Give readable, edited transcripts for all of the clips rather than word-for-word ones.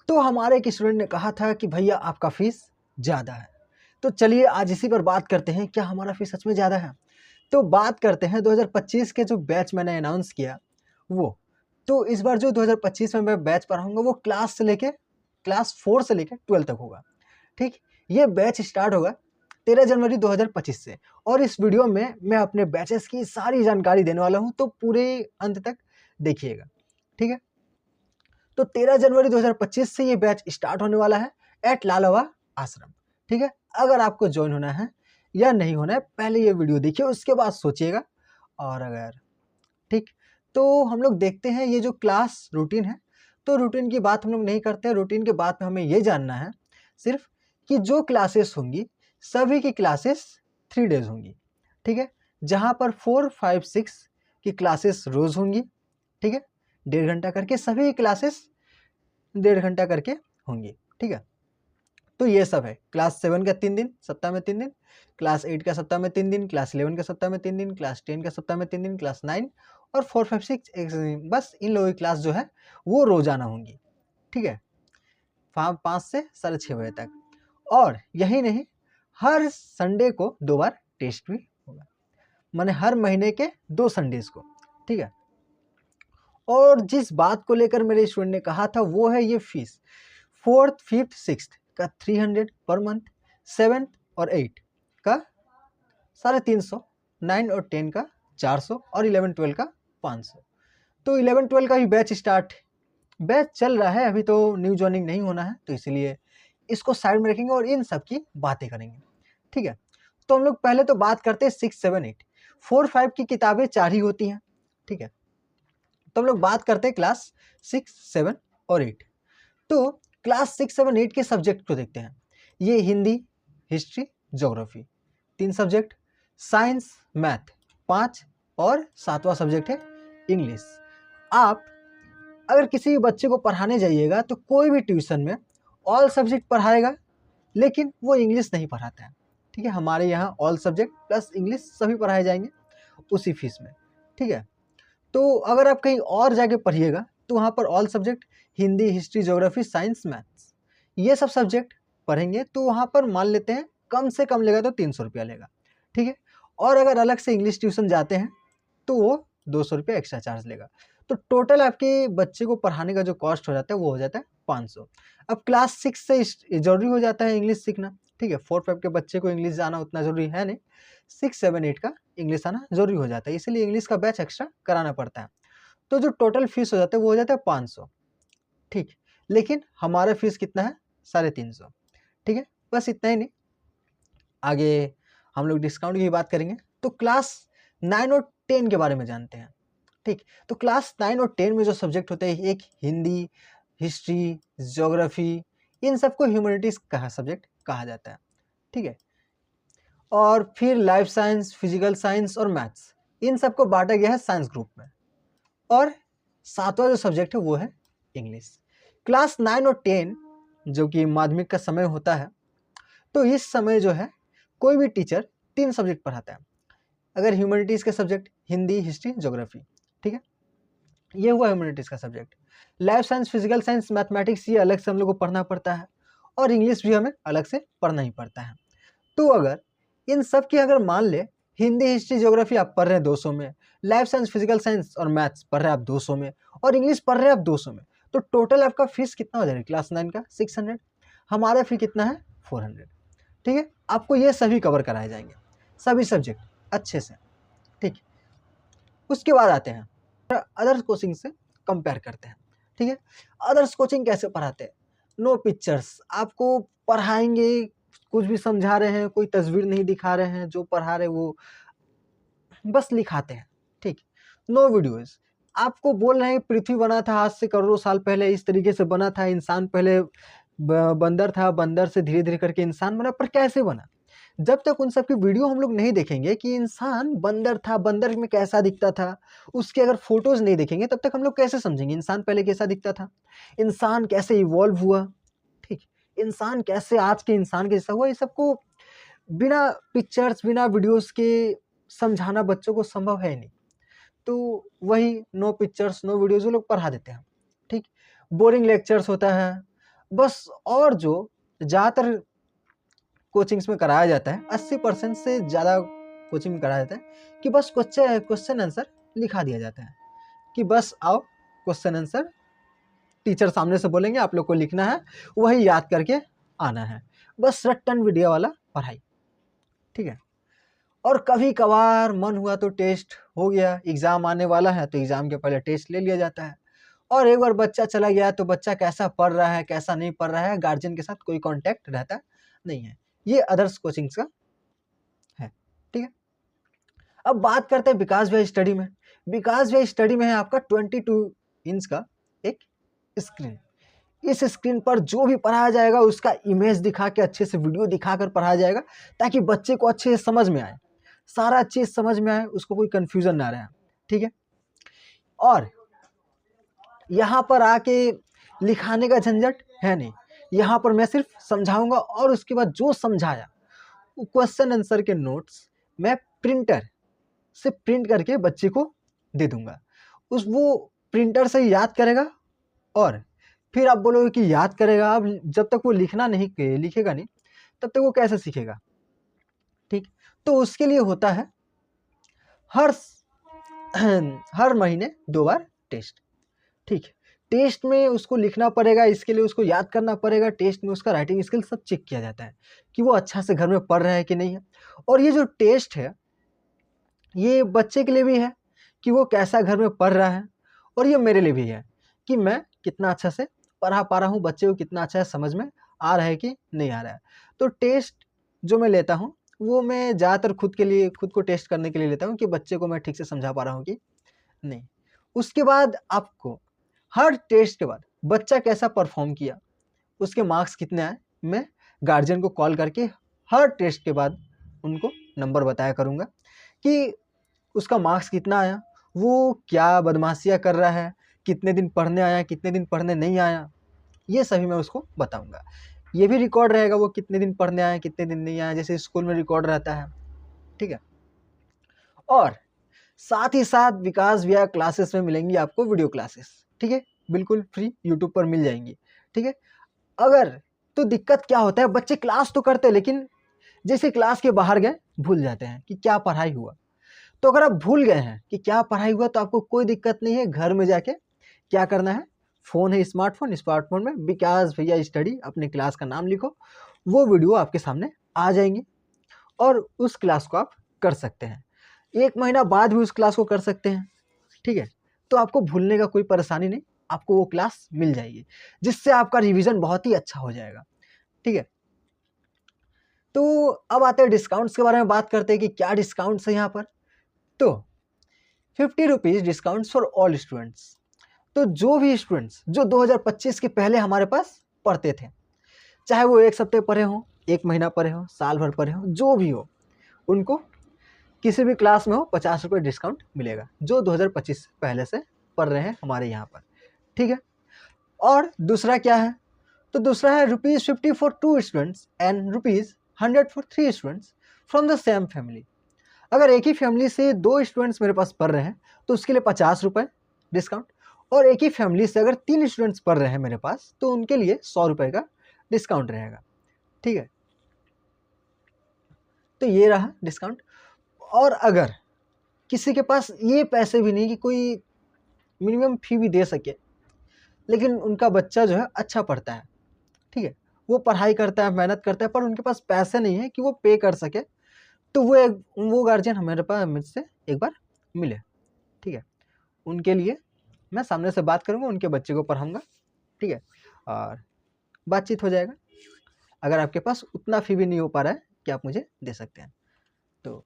तो हमारे एक स्टूडेंट ने कहा था कि भैया आपका फीस ज़्यादा है। तो चलिए आज इसी पर बात करते हैं, क्या हमारा फीस सच में ज़्यादा है? तो बात करते हैं 2025 के जो बैच मैंने अनाउंस किया वो। तो इस बार जो 2025 में मैं बैच पढ़ाऊँगा वो क्लास 4 से लेके 12 तक होगा। ठीक, ये बैच स्टार्ट होगा 13 जनवरी 2025 से, और इस वीडियो में मैं अपने बैचेस की सारी जानकारी देने वाला हूँ, तो पूरे अंत तक देखिएगा। ठीक है, तो 13 जनवरी 2025 से ये बैच स्टार्ट होने वाला है एट लालवा आश्रम। ठीक है, अगर आपको ज्वाइन होना है या नहीं होना है पहले ये वीडियो देखिए, उसके बाद सोचिएगा। और अगर ठीक, तो हम लोग देखते हैं ये जो क्लास रूटीन है, तो रूटीन की बात हम लोग नहीं करते हैं। रूटीन के बाद में हमें ये जानना है सिर्फ कि जो क्लासेस होंगी सभी की क्लासेस 3 डेज होंगी। ठीक है, जहाँ पर 4, 5, 6 की क्लासेस रोज़ होंगी। ठीक है, 1.5 घंटा करके सभी क्लासेस 1.5 घंटा करके होंगी। ठीक है, तो ये सब है। क्लास 7 का 3 दिन सप्ताह में 3 दिन, क्लास 8 का सप्ताह में 3 दिन, क्लास 11 का सप्ताह में 3 दिन, क्लास 10 का सप्ताह में 3 दिन, क्लास 9 और 4, 5, 6 एक दिन। बस इन लोगों की क्लास जो है वो रोजाना होंगी। ठीक है, 5 से 6:30 बजे तक। और यही नहीं, हर संडे को 2 बार टेस्ट भी होगा, माने हर महीने के 2 संडेज को। ठीक है, और जिस बात को लेकर मेरे स्टूडेंट ने कहा था वो है ये फीस। 4th, 5th, 6th का 300 पर मंथ, 7th और 8 का 350, 9 और 10 का 400 और 11, 12 का 500। तो 11, 12 का भी बैच चल रहा है, अभी तो न्यू ज्वाइनिंग नहीं होना है, तो इसलिए इसको साइड में रखेंगे और इन सब की बातें करेंगे। ठीक है, तो हम लोग पहले तो बात करते हैं 6, 7, 8। 4, 5 की किताबें 4 ही होती हैं। ठीक है, तो हम लोग बात करते हैं क्लास 6, 7 और 8। तो क्लास 6, 7, 8 के सब्जेक्ट को देखते हैं। ये Hindi, history, geography 3 subject, science, math 5 और 7वां सब्जेक्ट है इंग्लिश। आप अगर किसी बच्चे को पढ़ाने जाइएगा तो कोई भी ट्यूशन में ऑल सब्जेक्ट पढ़ाएगा, लेकिन वो इंग्लिश नहीं पढ़ाता है। ठीक है, हमारे यहाँ ऑल सब्जेक्ट प्लस इंग्लिश सभी पढ़ाए जाएंगे उसी फीस में। ठीक है, तो अगर आप कहीं और जाके पढ़िएगा तो वहाँ पर all subject Hindi, history, geography, science, maths ये सब सब्जेक्ट पढ़ेंगे, तो वहाँ पर मान लेते हैं कम से कम लेगा तो 300 रुपया लेगा। ठीक है, और अगर अलग से इंग्लिश ट्यूशन जाते हैं तो वो 200 रुपया एक्स्ट्रा चार्ज लेगा। तो टोटल आपके बच्चे को पढ़ाने का जो कॉस्ट हो जाता है वो हो जाता है 500। अब क्लास 6 से जरूरी हो जाता है इंग्लिश सीखना। ठीक है, 4, 5 के बच्चे को इंग्लिश जाना उतना जरूरी है नहीं, 6, 7, 8 का इंग्लिश आना जरूरी हो जाता है, इसलिए इंग्लिश का बैच एक्स्ट्रा कराना पड़ता है। तो जो टोटल फीस हो जाता है वो हो जाता है 500। ठीक, लेकिन हमारा फीस कितना है? 350। ठीक है, बस इतना ही नहीं, आगे हम लोग डिस्काउंट की बात करेंगे। तो क्लास 9 और 10 के बारे में जानते हैं। ठीक, तो क्लास 9 और 10 में जो सब्जेक्ट होते हैं, एक हिंदी, हिस्ट्री, ज्योग्राफी, इन सबको ह्यूमैनिटीज का सब्जेक्ट कहा जाता है। ठीक है, और फिर लाइफ साइंस, फिजिकल साइंस और मैथ्स, इन सबको बांटा गया है साइंस ग्रुप में। और 7वां जो सब्जेक्ट है वो है इंग्लिश। क्लास 9 और 10 जो कि माध्यमिक का समय होता है, तो इस समय जो है कोई भी टीचर 3 सब्जेक्ट पढ़ाता है। अगर ह्यूमैनिटीज़ के सब्जेक्ट हिंदी, हिस्ट्री, ज्योग्राफी। ठीक है, ये हुआ ह्यूमैनिटीज़ का subject. Life science, physical science, mathematics ये अलग से हम लोग को पढ़ना पड़ता है, और इंग्लिश भी हमें अलग से पढ़ना ही पड़ता है। तो अगर इन सब की अगर मान ले हिंदी, हिस्ट्री, ज्योग्राफी आप पढ़ रहे हैं 200 में, लाइफ साइंस, फिजिकल साइंस और मैथ्स पढ़ रहे हैं आप 200 में, और इंग्लिश पढ़ रहे हैं आप 200 में, तो टोटल आपका फीस कितना हो जाएगा? क्लास 9 का 600, हमारा फी कितना है? 400। ठीक है, आपको ये सभी कवर कराए जाएंगे, सभी सब्जेक्ट अच्छे से। ठीक, उसके बाद आते हैं अदर्स कोचिंग से कंपेयर करते हैं। ठीक है, अदर्स कोचिंग कैसे पढ़ाते हैं? नो पिक्चर्स, आपको पढ़ाएंगे, कुछ भी समझा रहे हैं, कोई तस्वीर नहीं दिखा रहे हैं, जो पढ़ा रहे वो बस लिखाते हैं। ठीक, नो वीडियोस, आपको बोल रहे हैं पृथ्वी बना था आज से करोड़ों साल पहले, इस तरीके से बना था, इंसान पहले बंदर था, बंदर से धीरे धीरे करके इंसान बना, पर कैसे बना? जब तक उन सब की वीडियो हम लोग नहीं देखेंगे कि इंसान बंदर था, बंदर में कैसा दिखता था, उसके अगर फोटोज नहीं देखेंगे तब तक हम लोग कैसे समझेंगे इंसान पहले कैसा दिखता था, इंसान कैसे इवॉल्व हुआ। ठीक, इंसान कैसे आज के इंसान के जैसा हुआ, ये सबको बिना पिक्चर्स, बिना वीडियोस के समझाना बच्चों को संभव है नहीं। तो वही नो पिक्चर्स, नो वीडियोस वो लोग पढ़ा देते हैं। ठीक, बोरिंग लेक्चर्स होता है, बस। और जो ज़्यादातर कोचिंग्स में कराया जाता है, 80% से ज़्यादा कोचिंग में कराया जाता है कि बस क्वेश्चन आंसर लिखा दिया जाता है कि बस आओ क्वेश्चन आंसर टीचर सामने से बोलेंगे, आप लोग को लिखना है, वही याद करके आना है। बस रट्टन वीडियो वाला पढ़ाई, ठीक है। और कभी कभार मन हुआ तो टेस्ट हो गया, एग्ज़ाम आने वाला है तो एग्ज़ाम के पहले टेस्ट ले लिया जाता है। और एक बार बच्चा चला गया तो बच्चा कैसा पढ़ रहा है कैसा नहीं पढ़ रहा है, गार्जियन के साथ कोई कांटेक्ट रहता नहीं है। ये अदर्स कोचिंग्स का है, ठीक है। अब बात करते हैं विकास भाई स्टडी में। विकास भाई स्टडी में है आपका 22 इंच का एक स्क्रीन। इस स्क्रीन पर जो भी पढ़ाया जाएगा उसका इमेज दिखा के अच्छे से वीडियो दिखाकर पढ़ाया जाएगा, ताकि बच्चे को अच्छे से समझ में आए, सारा चीज़ समझ में आए, उसको कोई कंफ्यूजन ना रहे, ठीक है। और यहाँ पर आके लिखाने का झंझट है नहीं, यहाँ पर मैं सिर्फ समझाऊंगा और उसके बाद जो समझाया वो क्वेश्चन आंसर के नोट्स मैं प्रिंटर से प्रिंट करके बच्चे को दे दूंगा। वो प्रिंटर से याद करेगा और फिर आप बोलोगे कि याद करेगा, अब जब तक वो लिखेगा नहीं तब तक वो कैसे सीखेगा, ठीक। तो उसके लिए होता है हर महीने 2 बार टेस्ट, ठीक है। टेस्ट में उसको लिखना पड़ेगा, इसके लिए उसको याद करना पड़ेगा। टेस्ट में उसका राइटिंग स्किल सब चेक किया जाता है कि वो अच्छा से घर में पढ़ रहा है कि नहीं है। और ये जो टेस्ट है ये बच्चे के लिए भी है कि वो कैसा घर में पढ़ रहा है, और ये मेरे लिए भी है कि मैं कितना अच्छा से पढ़ा पा रहा हूँ, बच्चे को कितना अच्छा समझ में आ रहा है कि नहीं आ रहा है। तो टेस्ट जो मैं लेता हूँ वो मैं ज़्यादातर खुद को टेस्ट करने के लिए लेता हूँ कि बच्चे को मैं ठीक से समझा पा रहा हूँ कि नहीं। उसके बाद आपको हर टेस्ट के बाद बच्चा कैसा परफॉर्म किया, उसके मार्क्स कितने आए, मैं गार्जियन को कॉल करके हर टेस्ट के बाद उनको नंबर बताया करूँगा कि उसका मार्क्स कितना आया, वो क्या बदमाशियाँ कर रहा है, कितने दिन पढ़ने आया, कितने दिन पढ़ने नहीं आया, ये सभी मैं उसको बताऊंगा। ये भी रिकॉर्ड रहेगा वो कितने दिन पढ़ने आया कितने दिन नहीं आया, जैसे स्कूल में रिकॉर्ड रहता है, ठीक है। और साथ ही साथ विकास भैया क्लासेस में मिलेंगी आपको वीडियो क्लासेस, ठीक है, बिल्कुल फ्री यूट्यूब पर मिल जाएंगी, ठीक है। अगर तो दिक्कत क्या होता है, बच्चे क्लास तो करते हैं लेकिन जैसे क्लास के बाहर गए भूल जाते हैं कि क्या पढ़ाई हुआ। तो अगर आप भूल गए हैं कि क्या पढ़ाई हुआ तो आपको कोई दिक्कत नहीं है, घर में जाके क्या करना है, फ़ोन है स्मार्टफोन में विकास भैया स्टडी अपने क्लास का नाम लिखो, वो वीडियो आपके सामने आ जाएंगे और उस क्लास को आप कर सकते हैं। 1 महीना बाद भी उस क्लास को कर सकते हैं, ठीक है। तो आपको भूलने का कोई परेशानी नहीं, आपको वो क्लास मिल जाएगी जिससे आपका रिवीजन बहुत ही अच्छा हो जाएगा, ठीक है। तो अब आते हैं डिस्काउंट्स के बारे में बात करते हैं कि क्या डिस्काउंट्स है यहाँ पर। तो 50 rupees discounts for all students. तो जो भी स्टूडेंट्स जो 2025 के पहले हमारे पास पढ़ते थे, चाहे वो 1 सप्ताह पढ़े हों, 1 महीना पढ़े हों, साल भर पढ़े हों, जो भी हो, उनको किसी भी क्लास में हो 50 रुपये डिस्काउंट मिलेगा, जो 2025 से पहले से पढ़ रहे हैं हमारे यहाँ पर, ठीक है। और दूसरा क्या है, तो दूसरा है ₹50 for 2 students and ₹100 for 3 students from the same family. अगर एक ही फैमिली से 2 स्टूडेंट्स मेरे पास पढ़ रहे हैं तो उसके लिए 50 रुपये डिस्काउंट, और एक ही फैमिली से अगर 3 स्टूडेंट्स पढ़ रहे हैं मेरे पास तो उनके लिए 100 रुपये का डिस्काउंट रहेगा, ठीक है। तो ये रहा डिस्काउंट। और अगर किसी के पास ये पैसे भी नहीं कि कोई मिनिमम फ़ी भी दे सके, लेकिन उनका बच्चा जो है अच्छा पढ़ता है, ठीक है, वो पढ़ाई करता है, मेहनत करता है, पर उनके पास पैसे नहीं है कि वो पे कर सके, तो वो गार्जियन मुझसे एक बार मिले, ठीक है। उनके लिए मैं सामने से बात करूँगा, उनके बच्चे को पढ़ाऊँगा, ठीक है, और बातचीत हो जाएगा। अगर आपके पास उतना फ़ी भी नहीं हो पा रहा है कि आप मुझे दे सकते हैं, तो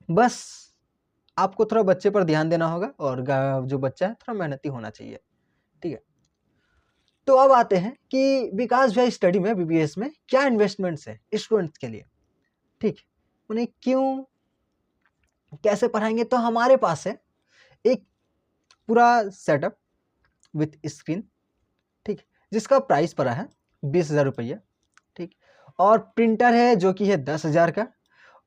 बस आपको थोड़ा बच्चे पर ध्यान देना होगा और जो बच्चा है थोड़ा मेहनती होना चाहिए, ठीक है। तो अब आते हैं कि विकास भाई स्टडी में बीबीएस में क्या इन्वेस्टमेंट्स है स्टूडेंट्स के लिए, ठीक, उन्हें क्यों कैसे पढ़ाएंगे। तो हमारे पास है एक पूरा सेटअप विथ स्क्रीन, ठीक, जिसका प्राइस पड़ा है 20,000 रुपये, ठीक। और प्रिंटर है जो कि है 10,000 का,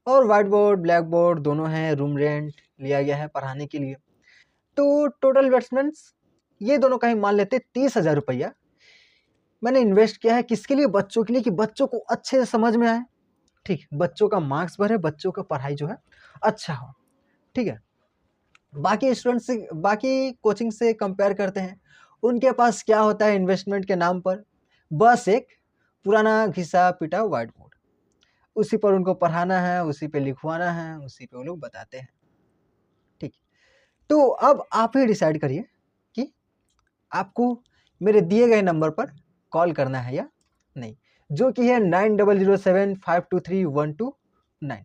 और वाइट बोर्ड ब्लैक बोर्ड दोनों हैं, रूम रेंट लिया गया है पढ़ाने के लिए। तो टोटल इन्वेस्टमेंट्स ये दोनों का ही मान लेते 30,000 रुपया मैंने इन्वेस्ट किया है किसके लिए, बच्चों के लिए, कि बच्चों को अच्छे से समझ में आए, ठीक, बच्चों का मार्क्स बढ़े, बच्चों का पढ़ाई जो है अच्छा हो, ठीक है। बाकी स्टूडेंट से, बाकी कोचिंग से कंपेयर करते हैं, उनके पास क्या होता है इन्वेस्टमेंट के नाम पर, बस एक पुराना घिसा पिटा व्हाइट बोर्ड, उसी पर उनको पढ़ाना है, उसी पे लिखवाना है, उसी पे वो लोग बताते हैं, ठीक। तो अब आप ही डिसाइड करिए कि आपको मेरे दिए गए नंबर पर कॉल करना है या नहीं, जो कि है 9007523129।